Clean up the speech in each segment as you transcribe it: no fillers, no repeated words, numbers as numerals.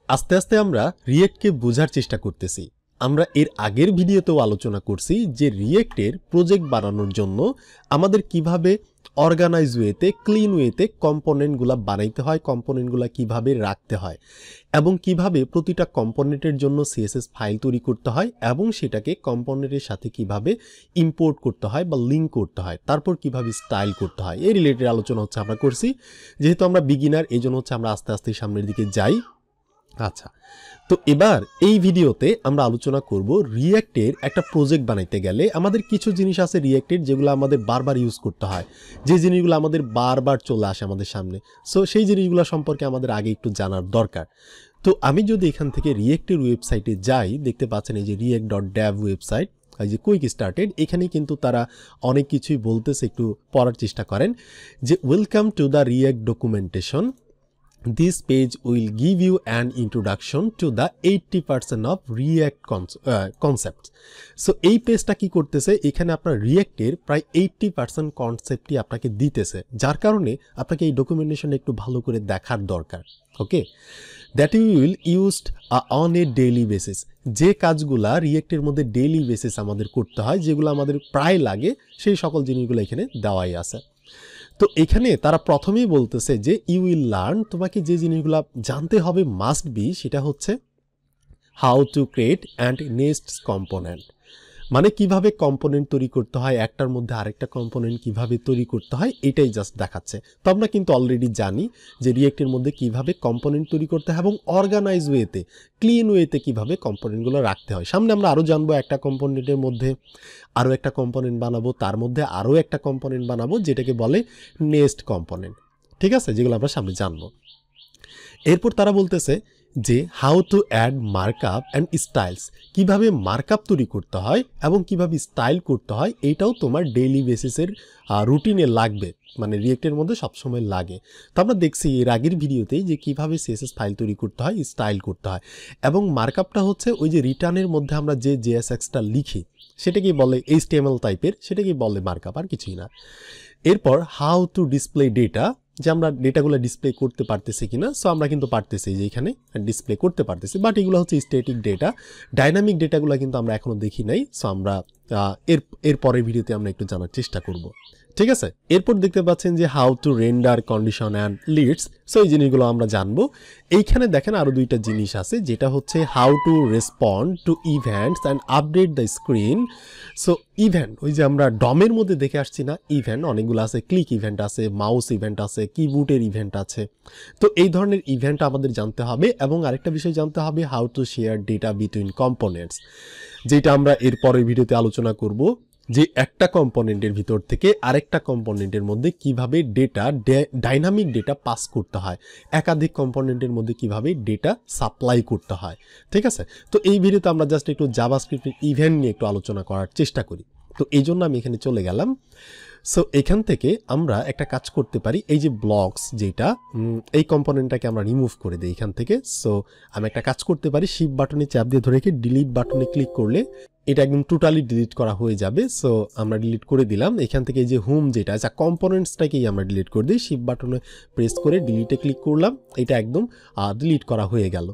আস্তে আস্তে আমরা রিয়েক্টকে বোঝার চেষ্টা করতেছি। আমরা এর আগের ভিডিওতেও আলোচনা করছি যে রিয়েক্টের প্রজেক্ট বানানোর জন্য আমাদের কিভাবে অর্গানাইজ ওয়েতে, ক্লিন ওয়েতে কম্পোনেন্টগুলো বানাইতে হয়, কম্পোনেন্টগুলো কিভাবে রাখতে হয় এবং কিভাবে প্রতিটা কম্পোনেন্টের জন্য সিএসএস ফাইল তৈরি করতে হয় এবং সেটাকে কম্পোনেন্টের সাথে কিভাবে ইম্পোর্ট করতে হয় বা লিঙ্ক করতে হয়, তারপর কিভাবে স্টাইল করতে হয়, এই রিলেটেড আলোচনা হচ্ছে আমরা করছি। যেহেতু আমরা বিগিনার, এই জন্য হচ্ছে আমরা আস্তে আস্তে সামনের দিকে যাই। আচ্ছা, তো এবার এই ভিডিওতে আমরা আলোচনা করব রিয়েক্টের একটা প্রজেক্ট বানাইতে গেলে আমাদের কিছু জিনিস আছে রিয়েক্টের যেগুলো আমাদের বারবার ইউজ করতে হয়, যে জিনিসগুলো আমাদের বারবার চলে আসে আমাদের সামনে। সো সেই জিনিসগুলো সম্পর্কে আমাদের আগে একটু জানার দরকার। তো আমি যদি এখান থেকে রিয়েক্টের ওয়েবসাইটে যাই, দেখতে পাচ্ছেন এই যে react.dev ওয়েবসাইট, এই যে কুইক স্টার্টেড, এখানে কিন্তু তারা অনেক কিছুই বলতেছে, একটু পড়ার চেষ্টা করেন যে welcome to the react documentation. This page will give you an introduction to the 80% of React concepts. So এই পেজটা কি করতেছে, এখানে আপনার রিয়েক্টের প্রায় 80% কনসেপ্টই আপনাকে দিতেছে, যার কারণে আপনাকে এই ডকুমেন্টেশন একটু ভালো করে দেখার দরকার। Okay, that you will used on a daily basis. যে কাজগুলা রিয়েক্টের মধ্যে ডেইলি বেসিস আমাদের করতে হয়, যেগুলো আমাদের প্রায় লাগে, সেই সকল জিনিসগুলো এখানে দেওয়াই আছে। তো এখানে তারা প্রথমেই বলতেছে যে ইউ উইল লার্ন, তোমাকে যে জিনিসগুলো জানতে হবে মাস্ট বি, সেটা হচ্ছে how to create and next component, মানে কিভাবে কম্পোনেন্ট তৈরি করতে হয়, একটার মধ্যে আরেকটা কম্পোনেন্ট কিভাবে তৈরি করতে হয়, এটাই জাস্ট দেখাচ্ছে। তো আমরা কিন্তু অলরেডি জানি যে রিয়েক্টের মধ্যে কিভাবে কম্পোনেন্ট তৈরি করতে হয় এবং অর্গানাইজ ওয়েতে, ক্লিন ওয়েতে কিভাবে কম্পোনেন্টগুলো রাখতে হয়। সামনে আমরা আরও জানবো, একটা কম্পোনেন্টের মধ্যে আরও একটা কম্পোনেন্ট বানাবো, তার মধ্যে আরও একটা কম্পোনেন্ট বানাবো, যেটাকে বলে নেক্সট কম্পোনেন্ট। ঠিক আছে, যেগুলো আমরা সামনে জানবো। এরপর তারা বলতেছে যে how to add markup and styles, কিভাবে মার্কআপ তৈরি করতে হয় এবং কিভাবে স্টাইল করতে হয়, এইটাও তোমার ডেইলি বেসিসের রুটিনে লাগবে, মানে রিয়েক্টের মধ্যে সবসময় লাগে। তো আমরা দেখছি এর আগের ভিডিওতেই যে কিভাবে সিএসএস ফাইল তৈরি করতে হয়, স্টাইল করতে হয়, এবং মার্কআপটা হচ্ছে ওই যে রিটার্নের মধ্যে আমরা যে জেএসএক্সটা লিখি সেটাকেই বলে এইচটিএমএল টাইপের, সেটাকেই বলে মার্কআপ, আর কিছুই না। এরপর হাউ টু ডিসপ্লে ডেটা, যে আমরা ডেটাগুলো ডিসপ্লে করতে পারতেছি কিনা। সো আমরা কিন্তু পারতেছি, যে এখানে ডিসপ্লে করতে পারতেছি, বাট এগুলো হচ্ছে স্ট্যাটিক ডেটা, ডাইনামিক ডেটাগুলো কিন্তু আমরা এখনো দেখি নাই। সো আমরা এর পরের ভিডিওতে আমরা একটু জানার চেষ্টা করব। ঠিক আছে, এরপর দেখতে পাচ্ছেন যে how to render condition and leads. So এই জিনিসগুলো আমরা জানবো। এইখানে দেখেন আরও দুইটা জিনিস আছে, যেটা হচ্ছে how to respond two events and update the screen. So event, ওই যে আমরা ডমের মধ্যে দেখে আসছি না, ইভেন্ট অনেকগুলো আছে, ক্লিক ইভেন্ট আছে, মাউস ইভেন্ট আছে, কিবোর্ডের ইভেন্ট আছে। তো এই ধরনের ইভেন্ট আমাদের জানতে হবে। এবং আরেকটা বিষয় জানতে হবে, how to share data between components, যেটা আমরা এর পরের ভিডিওতে আলোচনা করব, যে একটা কম্পোনেন্টের ভিতর থেকে আরেকটা কম্পোনেন্টের মধ্যে কিভাবে ডেটা, ডাইনামিক ডেটা পাস করতে হয়, একাধিক কম্পোনেন্টের মধ্যে কিভাবে ডেটা সাপ্লাই করতে হয়। ঠিক আছে, তো এই ভিডিওতে আমরা জাস্ট একটু জাভাস্ক্রিপ্টের ইভেন্ট নিয়ে একটু আলোচনা করার চেষ্টা করি। তো এই জন্য আমি এখানে চলে গেলাম। সো এখান থেকে আমরা একটা কাজ করতে পারি, এই যে ব্লকস, যেটা এই কম্পোনেন্টটাকে আমরা রিমুভ করে দিই এখান থেকে। সো আমি একটা কাজ করতে পারি, শিফট বাটনে চাপ দিয়ে ধরে রেখে ডিলিট বাটনে ক্লিক করলে এটা একদম টোটালি ডিলিট করা হয়ে যাবে। সো আমরা ডিলিট করে দিলাম। এখান থেকে এই যে হোম যেটা আছে, কম্পোনেন্টসটাকেই আমরা ডিলিট করে দিই, শিফট বাটনে প্রেস করে ডিলিটে ক্লিক করলাম, এটা একদম ডিলিট করা হয়ে গেল।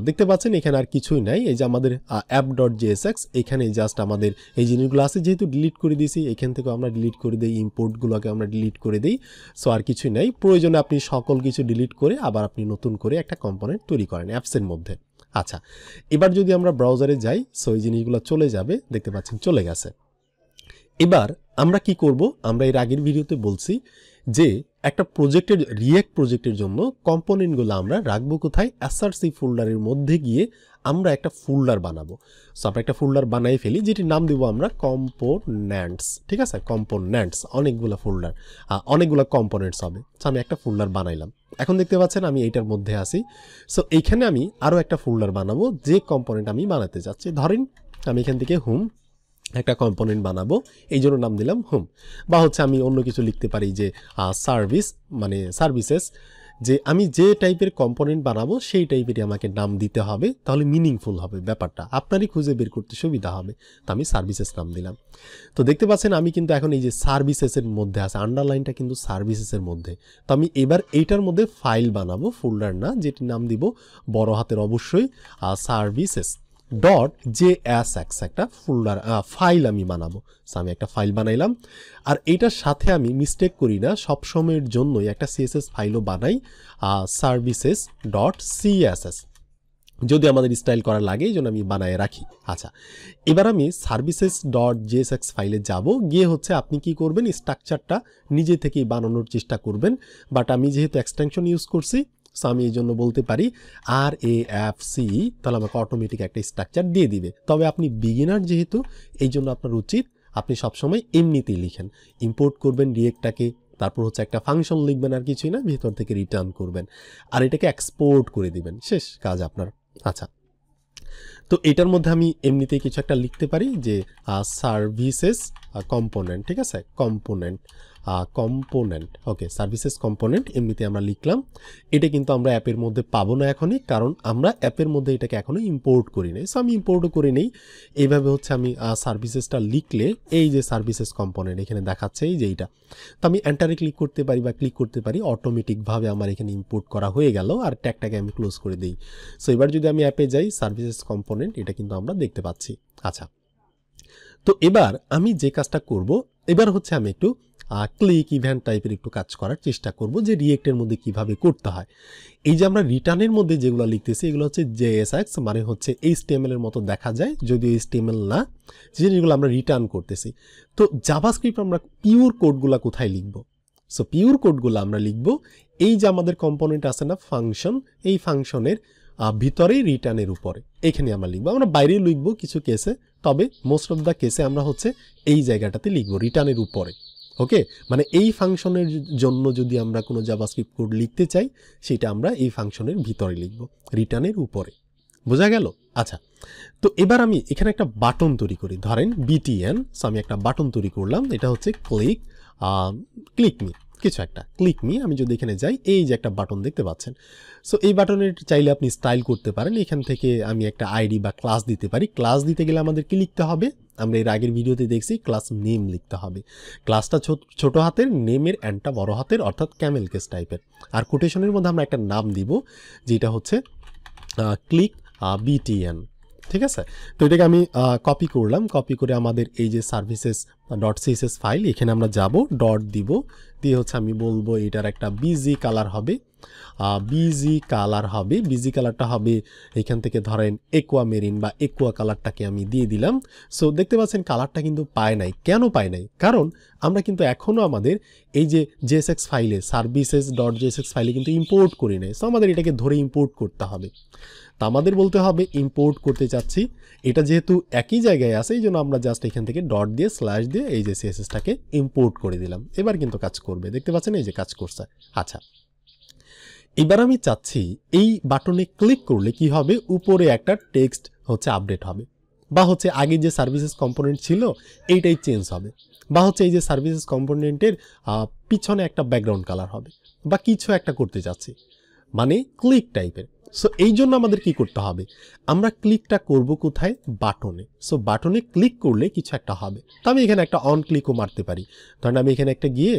দেখতে পাচ্ছেন এখানে আর কিছুই নাই। এই যে আমাদের app.jsx, এখানে জাস্ট আমাদের এই জিনিসগুলো আছে, যেহেতু ডিলিট করে দিয়েছি এখান থেকেও আমরা ডিলিট করে দিই, ইম্পোর্টগুলোকে আমরা ডিলিট করে দিই। সো আর কিছুই নাই, প্রয়োজনে আপনি সকল কিছু ডিলিট করে আবার আপনি নতুন করে একটা কম্পোনেন্ট তৈরি করেন অ্যাপসের মধ্যে। আচ্ছা, এবার যদি আমরা ব্রাউজারে যাই, সো এই জিনিসগুলো চলে যাবে, দেখতে পাচ্ছেন চলে গেছে। এবার আমরা কি করব, আমরা এর আগের ভিডিওতে বলছি যে একটা প্রজেক্টের, রিয়েক্ট প্রজেক্টের জন্য কম্পোনেন্টগুলো আমরা রাখবো কোথায়, এসআরসি ফোল্ডারের মধ্যে গিয়ে আমরা একটা ফোল্ডার বানাবো। সো আমরা একটা ফোল্ডার বানাই ফেলি, যেটির নাম দেবো আমরা কম্পোনেন্টস। ঠিক আছে, কম্পোনেন্টস, অনেকগুলো ফোল্ডার, অনেকগুলো কম্পোনেন্টস হবে। সো আমি একটা ফোল্ডার বানাইলাম। এখন দেখতে পাচ্ছেন আমি এইটার মধ্যে আছি। সো এইখানে আমি আরও একটা ফোল্ডার বানাবো, যে কম্পোনেন্ট আমি বানাতে যাচ্ছি। ধরেন আমি এখান থেকে হোম একটা কম্পোনেন্ট বানাবো, এই জন্য নাম দিলাম হোম। বা হচ্ছে আমি অন্য কিছু লিখতে পারি, যে সার্ভিস, মানে সার্ভিসেস, যে আমি যে টাইপের কম্পোনেন্ট বানাবো সেই টাইপেরই আমাকে নাম দিতে হবে, তাহলে মিনিংফুল হবে ব্যাপারটা, আপনারই খুঁজে বের করতে সুবিধা হবে। তো আমি সার্ভিসেস নাম দিলাম। তো দেখতে পাচ্ছেন আমি কিন্তু এখন এই যে সার্ভিসেসের মধ্যে আছে, আন্ডারলাইনটা কিন্তু সার্ভিসেসের মধ্যে। তো আমি এবার এইটার মধ্যে ফাইল বানাবো, ফোল্ডার না, যেটি নাম দিব বড় হাতের অবশ্যই সার্ভিসেস ডট JSX, একটা ফোল্ডার ফাইল আমি বানাবো। সো আমি একটা ফাইল বানাইলাম, আর এইটার সাথে আমি মিস্টেক করি না, সবসময়ের জন্যই একটা CSS ফাইলও বানাই, সার্ভিসেস ডট CSS, যদি আমাদের স্টাইল করা লাগে এই জন্য আমি বানায় রাখি। আচ্ছা, এবার আমি সার্ভিসেস ডট JSX ফাইলে যাব, গিয়ে হচ্ছে আপনি কি করবেন, স্ট্রাকচারটা নিজে থেকেই বানানোর চেষ্টা করবেন। বাট আমি যেহেতু এক্সটেনশন ইউজ করছি, সো আমি এই জন্য বলতে পারি RAFC, তাহলে আমাকে অটোমেটিক একটা স্ট্রাকচার দিয়ে দিবে। তবে আপনি বিগিনার যেহেতু, এই জন্য আপনার উচিত আপনি সবসময় এমনিতেই লিখেন, ইম্পোর্ট করবেন রিয়েক্টটাকে, তারপর হচ্ছে একটা ফাংশন লিখবেন, আর কিছুই না, ভিতর থেকে রিটার্ন করবেন, আর এটাকে এক্সপোর্ট করে দিবেন, শেষ কাজ আপনার। আচ্ছা, তো এটার মধ্যে আমি এমনিতেই কিছু একটা লিখতে পারি যে সার্ভিসেস কম্পোনেন্ট, ঠিক আছে, কম্পোনেন্ট, ওকে, সার্ভিসেস কম্পোনেন্ট এমনিতে আমরা লিখলাম। এটা কিন্তু আমরা অ্যাপের মধ্যে পাবো না এখনই, কারণ আমরা অ্যাপের মধ্যে এটাকে এখনো ইম্পোর্ট করি নাই। সো আমি ইম্পোর্টও করে নেই। এইভাবে হচ্ছে আমি সার্ভিসেসটা লিখলে এই যে সার্ভিসেস কম্পোনেন্ট এখানে দেখাচ্ছে এই যে এইটা, তো আমি এন্টারে ক্লিক করতে পারি বা ক্লিক করতে পারি, অটোমেটিকভাবে আমার এখানে ইম্পোর্ট করা হয়ে গেল, আর ট্যাগটাকে আমি ক্লোজ করে দিই। সো এবার যদি আমি অ্যাপে যাই, সার্ভিসেস কম্পোনেন্ট এটা কিন্তু আমরা দেখতে পাচ্ছি। আচ্ছা, তো এবার আমি যে কাজটা করব, এবার হচ্ছে আমি একটু ক্লিক ইভেন্ট টাইপের একটু কাজ করার চেষ্টা করব, যে রিয়েক্টের মধ্যে কিভাবে করতে হয়। এই যে আমরা রিটার্নের মধ্যে যেগুলো লিখতেছি এগুলো হচ্ছে JSX, মানে হচ্ছে HTML এর মতো দেখা যায়, যদিও HTML না, যেগুলো আমরা রিটার্ন করতেছি। তো জাভাস্ক্রিপ্ট আমরা পিওর কোডগুলো কোথায় লিখব? সো পিওর কোডগুলো আমরা লিখব এই যে আমাদের কম্পোনেন্ট আছে না ফাংশন, এই ফাংশনের ভিতরেই রিটার্নের উপরে, এখানে আমরা লিখবো। আমরা বাইরেও লিখবো কিছু কেসে, তবে মোস্ট অফ দ্য কেসে আমরা হচ্ছে এই জায়গাটাতে লিখবো রিটার্নের উপরে। ওকে, মানে এই ফাংশনের জন্য যদি আমরা কোনো জাভাস্ক্রিপ্ট কোড লিখতে চাই, সেটা আমরা এই ফাংশনের ভিতরে লিখবো, রিটার্নের উপরে। বোঝা গেল? আচ্ছা, তো এবার আমি এখানে একটা বাটন তৈরি করি, ধরেন BTN। সো আমি একটা বাটন তৈরি করলাম, এটা হচ্ছে ক্লিক মি, কিছু একটা ক্লিক মি। আমি যদি এখানে যাই, এই যে একটা বাটন দেখতে পাচ্ছেন। সো এই বাটনের চাইলে আপনি স্টাইল করতে পারেন, এখান থেকে আমি একটা আইডি বা ক্লাস দিতে পারি। ক্লাস দিতে গেলে আমাদের কি লিখতে হবে? আমরা এর আগের ভিডিওতে দেখছি ক্লাস নেম লিখতে হবে। ক্লাসটা ছোট হাতের, নেমের এন্ডটা বড় হাতের, অর্থাৎ ক্যামেল কেস টাইপের। আর কোটেশনের মধ্যে আমরা একটা নাম দিব, যেটা হচ্ছে ক্লিক BTN, ঠিক আছে। তো এটাকে আমি কপি করলাম, কপি করে আমাদের এই যে সার্ভিসেস ডট CSS ফাইল, এখানে আমরা যাব, ডট দিব, দিয়ে হচ্ছে আমি বলবো এটার একটা বিজি কালার হবে, বিজি কালারটা হবে এখান থেকে ধরেন একুয়া মেরিন বা একুয়া কালারটাকে আমি দিয়ে দিলাম। সো দেখতে পাচ্ছেন কালারটা কিন্তু পায় নাই। কেন পায় নাই? কারণ আমরা কিন্তু এখনও আমাদের এই যে JSX ফাইলে, সার্ভিসেস ডট JSX ফাইলে কিন্তু ইম্পোর্ট করি নাই। সো আমাদের এটাকে ধরে ইম্পোর্ট করতে হবে। তা আমাদের বলতে হবে ইম্পোর্ট করতে চাচ্ছি, এটা যেহেতু একই জায়গায় আছে, এই জন্য আমরা জাস্ট এখান থেকে ডট দিয়ে স্ল্যাশ দিয়ে এই যে CSSটাকে ইম্পোর্ট করে দিলাম। এবার কিন্তু কাজ করবে, দেখতে পাচ্ছেন এই যে কাজ করছে। আচ্ছা, এবার আমি চাচ্ছি এই বাটনে ক্লিক করলে কি হবে, উপরে একটা টেক্সট হচ্ছে আপডেট হবে, বা হচ্ছে আগে যে সার্ভিসেস কম্পোনেন্ট ছিল এইটাই চেঞ্জ হবে, বা হচ্ছে এই যে সার্ভিসেস কম্পোনেন্টের পিছনে একটা ব্যাকগ্রাউন্ড কালার হবে, বা কিছু একটা করতে চাচ্ছি, মানে ক্লিক টাইপের। সো এই জন্য আমাদের কি করতে হবে, আমরা ক্লিকটা করব কোথায়? বাটনে। সো বাটনে ক্লিক করলে কিছু একটা হবে। তো আমি এখানে একটা অন ক্লিকও মারতে পারি, ধরেন আমি এখানে একটা গিয়ে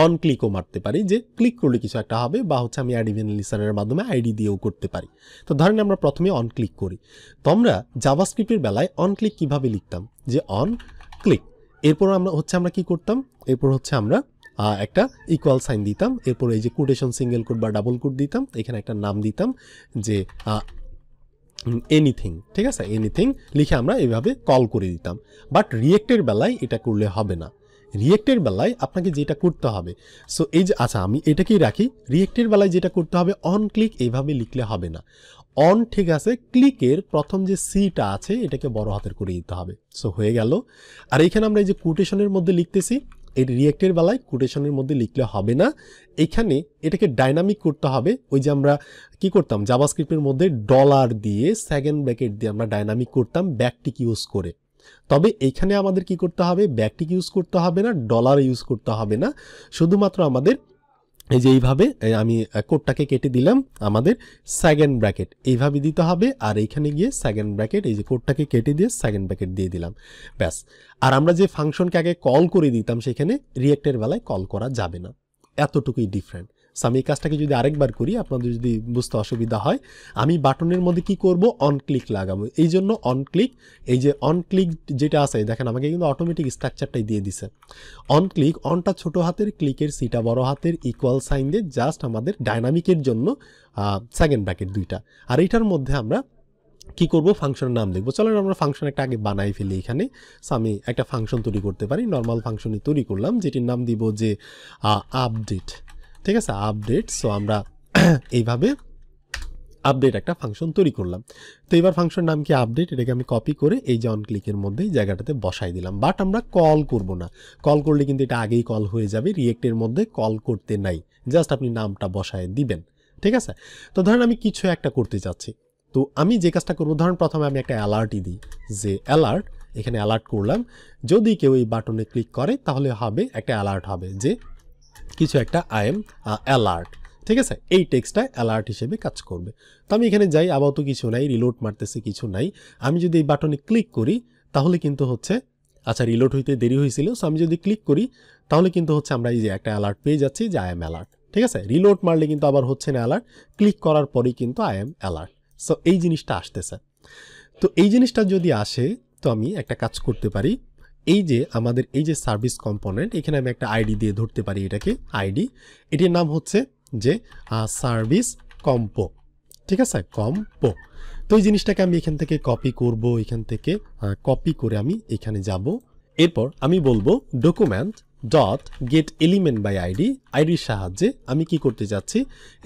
অন ক্লিকও মারতে পারি, যে ক্লিক করলে কিছু একটা হবে, বা হচ্ছে আমি অ্যাড ইভেন্ট লিস্টারের মাধ্যমে আইডি দিয়েও করতে পারি। তো ধরেন আমরা প্রথমে অন ক্লিক করি। তো আমরা জাভাস্ক্রিপ্টের বেলায় অন ক্লিক কীভাবে লিখতাম, যে অন ক্লিক, এরপর আমরা কি করতাম, এরপর হচ্ছে আমরা একটা ইকুয়াল সাইন দিতাম, এরপর এই যে কোটেশন সিঙ্গেল কোট বা ডাবল কোট দিতাম, এখানে একটা নাম দিতাম যে এনিথিং, ঠিক আছে, এনিথিং লিখে আমরা এভাবে কল করে দিতাম। বাট রিয়েক্টের বেলায় এটা করলে হবে না। রিয়েক্টের বেলায় আপনাকে যেটা করতে হবে, সো এই যে, আচ্ছা আমি এটাকেই রাখি, রিয়েক্টের বেলায় যেটা করতে হবে, অন ক্লিক এইভাবে লিখলে হবে না। অন ঠিক আছে, ক্লিকের প্রথম যে সিটা আছে এটাকে বড় হাতের করে দিতে হবে। সো হয়ে গেল। আর এখানে আমরা এই যে কোটেশনের মধ্যে লিখতেছি, এই রিয়েক্টের বেলায় কোটেশনের মধ্যে লিখলে হবে না, এখানে এটাকে ডাইনামিক করতে হবে। ওই যে আমরা কি করতাম জাভাস্ক্রিপ্টের মধ্যে ডলার দিয়ে সেকেন্ড ব্র্যাকেট দিয়ে আমরা ডাইনামিক করতাম ব্যাকটিক ইউজ করে। তবে এখানে আমাদের কি করতে হবে, ব্যাকটিক ইউজ করতে হবে না, ডলার ইউজ করতে হবে না, শুধুমাত্র আমাদের এই যে এইভাবে আমি কোডটাকে কেটে দিলাম, আমাদের সেকেন্ড ব্র্যাকেট এইভাবে দিতে হবে, আর এইখানে গিয়ে সেকেন্ড ব্র্যাকেট, এই যে কোডটাকে কেটে দিয়ে সেকেন্ড ব্র্যাকেট দিয়ে দিলাম, ব্যাস। আর আমরা যে ফাংশনকে আগে কল করে দিতাম সেখানে রিয়েক্টের বেলায় কল করা যাবে না, এতটুকুই ডিফারেন্ট। সো আমি এই কাজটাকে যদি আরেকবার করি, আপনাদের যদি বুঝতে অসুবিধা হয়, আমি বাটনের মধ্যে কি করব, অন ক্লিক লাগাবো। এই জন্য অন ক্লিক, এই যে অন ক্লিক যেটা আছে দেখেন আমাকে কিন্তু অটোমেটিক স্ট্রাকচারটাই দিয়ে দিছে। অন ক্লিক, অনটা ছোট হাতের, ক্লিকের সিটা বড় হাতের, ইকুয়াল সাইন দিয়ে জাস্ট আমাদের ডাইনামিকের জন্য সেকেন্ড ব্র্যাকেট দুইটা। আর এইটার মধ্যে আমরা কি করব, ফাংশনের নাম দেখবো। চলেন আমরা ফাংশন একটা আগে বানাই ফেলি এখানে। সো আমি একটা ফাংশন তৈরি করতে পারি, নর্মাল ফাংশনই তৈরি করলাম, যেটির নাম দিব যে আপডেট। ঠিক আছে, আপডেট। সো আমরা এইভাবে আপডেট একটা ফাংশন তৈরি করলাম। তো এবার ফাংশন নাম কি, আপডেট। এটাকে আমি কপি করে এই যে অন ক্লিকের মধ্যে এই জায়গাটাতে বসাই দিলাম। বাট আমরা কল করব না, কল করলে কিন্তু এটা আগেই কল হয়ে যাবে, রিয়েক্টের মধ্যে কল করতে নাই, জাস্ট আপনি নামটা বসায় দিবেন। ঠিক আছে, তো ধরেন আমি কিছু একটা করতে চাচ্ছি, তো আমি যে কাজটা করবো, ধরেন প্রথমে আমি একটা অ্যালার্টই দিই, যে অ্যালার্ট, এখানে অ্যালার্ট করলাম, যদি কেউ এই বাটনে ক্লিক করে তাহলে হবে একটা অ্যালার্ট হবে যে কিছু একটা আই এম অ্যালার্ট। ঠিক আছে, এই টেক্সটটা অ্যালার্ট হিসেবে কাজ করবে। তো আমি এখানে যাই, আপাতত কিছু নাই, রিলোড মারতেছে কিছু নাই। আমি যদি এই বাটনে ক্লিক করি তাহলে কিন্তু হচ্ছে, আচ্ছা রিলোড হইতে দেরি হয়েছিল, সো আমি যদি ক্লিক করি তাহলে কিন্তু হচ্ছে আমরা এই যে একটা অ্যালার্ট পেয়ে যাচ্ছি যে আই এম অ্যালার্ট। ঠিক আছে, রিলোড মারলে কিন্তু আবার হচ্ছে না অ্যালার্ট, ক্লিক করার পরেই কিন্তু আই এম অ্যালার্ট। সো এই জিনিসটা আসতেছে। তো এই জিনিসটা যদি আসে, তো আমি একটা কাজ করতে পারি, এই যে আমাদের এই যে সার্ভিস কম্পোনেন্ট, এখানে আমি একটা আইডি দিয়ে ধরতে পারি, এটাকে আইডি, এটির নাম হচ্ছে যে সার্ভিস কম্পো। ঠিক আছে, কম্পো। তো এই জিনিসটাকে আমি এখান থেকে কপি করব, এখান থেকে কপি করে আমি এখানে যাব, এরপর আমি বলবো document dot get element by ID, আইডির সাহায্যে আমি কি করতে চাচ্ছি,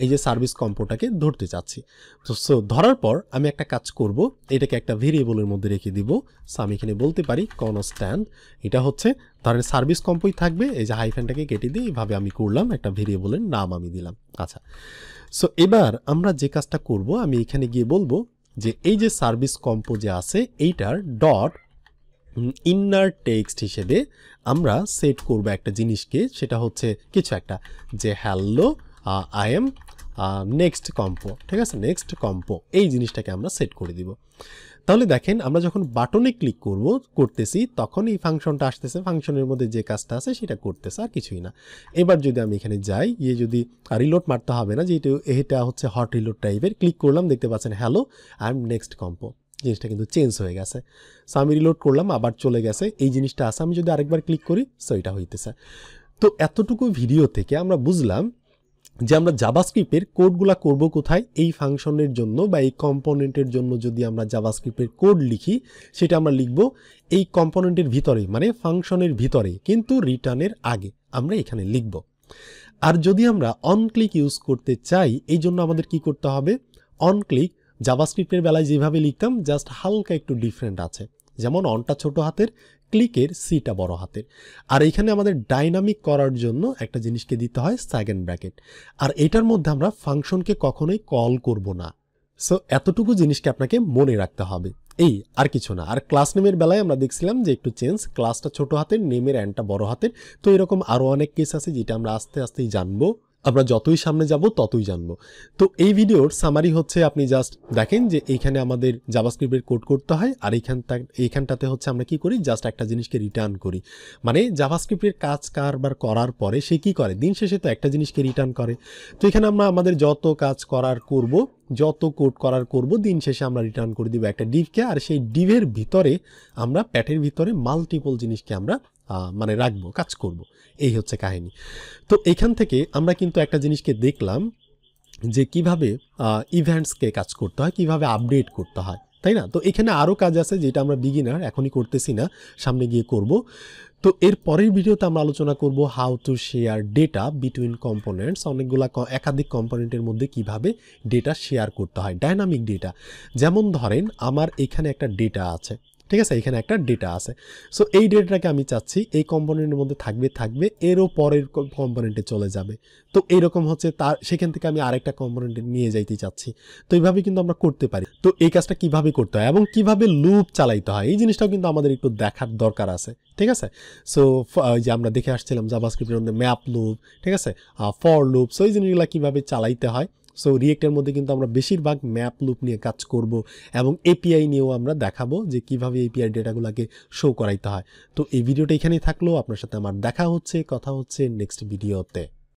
এই যে সার্ভিস কম্পোটাকে ধরতে চাচ্ছি। তো সো ধরার পর আমি একটা কাজ করব, এটাকে একটা ভেরিয়েবলের মধ্যে রেখে দিব। সো আমি এখানে বলতে পারি কনস্ট্যান্ট, এটা হচ্ছে ধরেন সার্ভিস কম্পোই থাকবে, এই যে হাইফেনটাকে কেটে দিয়ে এইভাবে আমি করলাম, একটা ভেরিয়েবলের নাম আমি দিলাম। আচ্ছা, সো এবার আমরা যে কাজটা করব, আমি এখানে গিয়ে বলবো যে এই যে সার্ভিস কম্পো যে আছে এইটার ডট ইনার টেক্সট হিসেবে আমরা সেট করব একটা জিনিসকে, সেটা হচ্ছে কিছু একটা, যে hello I am next compo. ঠিক আছে, নেক্সট কম্পো, এই জিনিসটাকে আমরা সেট করে দিব। তাহলে দেখেন আমরা যখন বাটনে ক্লিক করতেছি তখন এই ফাংশনটা আসতেছে, ফাংশনের মধ্যে যে কাজটা আছে সেটা করতেছে, আর কিছুই না। এবার যদি আমি এখানে যাই, যদি রিলোড মারতে হবে না, যেহেতু এটা হচ্ছে হট রিলোড টাইপের, ক্লিক করলাম, দেখতে পাচ্ছেন hello I am next compo, জিনিসটা কিন্তু চেঞ্জ হয়ে গেছে। সো আমি রিলোড করলাম, আবার চলে গেছে, এই জিনিসটা আছে। আমি যদি আরেকবার ক্লিক করি, সো এটা হইতেছে। তো এতটুকু ভিডিও থেকে আমরা বুঝলাম যে আমরা জাভাস্ক্রিপ্টের কোডগুলা করব কোথায়, এই ফাংশনের জন্য বা এই কম্পোনেন্টের জন্য যদি আমরা জাভাস্ক্রিপ্টের কোড লিখি, সেটা আমরা লিখব এই কম্পোনেন্টের ভিতরে, মানে ফাংশনের ভিতরে, কিন্তু রিটার্নের আগে আমরা এখানে লিখব। আর যদি আমরা অন ক্লিক ইউজ করতে চাই, এই জন্য আমাদের কি করতে হবে, অন ক্লিক জাভাস্ক্রিপ্টের বেলায় যেভাবে লিখতাম জাস্ট হালকা একটু ডিফারেন্ট আছে, যেমন অনটা ছোট হাতের, ক্লিকের সিটা বড় হাতের। আর এখানে আমাদের ডাইনামিক করার জন্য একটা জিনিসকে দিতে হয় সেকেন্ড ব্র্যাকেট, আর এটার মধ্যে আমরা ফাংশনকে কখনোই কল করব না। সো এতটুকু জিনিসকে আপনাকে মনে রাখতে হবে, এই আর কিছু না। আর ক্লাস নেমের বেলায় আমরা দেখছিলাম যে একটু চেঞ্জ, ক্লাসটা ছোট হাতের, নেমের অ্যান্ডটা বড় হাতের। তো এরকম আরও অনেক কেস আছে যেটা আমরা আস্তে আস্তেই জানবো, আমরা যতই সামনে যাব ততই জানবো। তো এই ভিডিওর সামারি হচ্ছে, আপনি জাস্ট দেখেন যে এইখানে আমাদের জাভাস্ক্রিপ্টের কোড করতে হয়, আর এইখানটাতে হচ্ছে আমরা কি করি, জাস্ট একটা জিনিসকে রিটার্ন করি। মানে জাভাস্ক্রিপ্টের কাজ কারবার করার পরে সে কি করে, দিন শেষে তো একটা জিনিসকে রিটার্ন করে। তো এখানে আমরা আমাদের যত কাজ করার করব, যত কোড করার করব, দিন শেষে আমরা রিটার্ন করে দিব একটা ডিভকে, আর সেই ডিভের ভিতরে আমরা প্যাটের ভিতরে মাল্টিপল জিনিসকে আমরা মানে রাখবো, কাজ করব। এই হচ্ছে কাহিনী। তো এখান থেকে আমরা কিন্তু একটা জিনিসকে দেখলাম যে কিভাবে ইভেন্টসকে কাজ করতে হয়, কিভাবে আপডেট করতে হয়, তাই না? তো এখানে আরও কাজ আছে যেটা আমরা বিগিনার, এখনই করতেছি না, সামনে গিয়ে করব। তো এর পরের ভিডিওতে আমরা আলোচনা করব how to share data between components, অনেকগুলা একাধিক কম্পোনেন্টের মধ্যে কিভাবে ডেটা শেয়ার করতে হয়, ডাইনামিক ডেটা। যেমন ধরেন আমার এখানে একটা ডেটা আছে, ঠিক আছে, এখানে একটা ডেটা আছে। সো এই ডেটাটাকে আমি চাচ্ছি এই কম্পোনেন্টের মধ্যে থাকবে, এরও পরের কম্পোনেন্টে চলে যাবে। তো এইরকম হচ্ছে, তার সেখান থেকে আমি আরেকটা কম্পোনেন্টে নিয়ে যাইতে চাচ্ছি। তো এইভাবে কিন্তু আমরা করতে পারি। তো এই কাজটা কিভাবে করতে হয় এবং কিভাবে লুপ চালাইতে হয়, এই জিনিসটাও কিন্তু আমাদের একটু দেখার দরকার আছে। ঠিক আছে, সো যে আমরা দেখে আসছিলাম জাভাস্ক্রিপ্টের মধ্যে ম্যাপ লুপ, ঠিক আছে, ফর লুপ, সো এই জিনিসগুলো কীভাবে চালাইতে হয়। সো রিয়েক্টের মধ্যে কিন্তু আমরা বেশিরভাগ ম্যাপ লুপ নিয়ে কাজ করব এবং এপিআই নিয়েও আমরা দেখাবো যে কিভাবে এপিআই ডেটাগুলোকে শো করাইতে হয়। তো এই ভিডিওটা এখানেই থাকলো, আপনার সাথে আমার দেখা হচ্ছে, কথা হচ্ছে নেক্সট ভিডিওতে।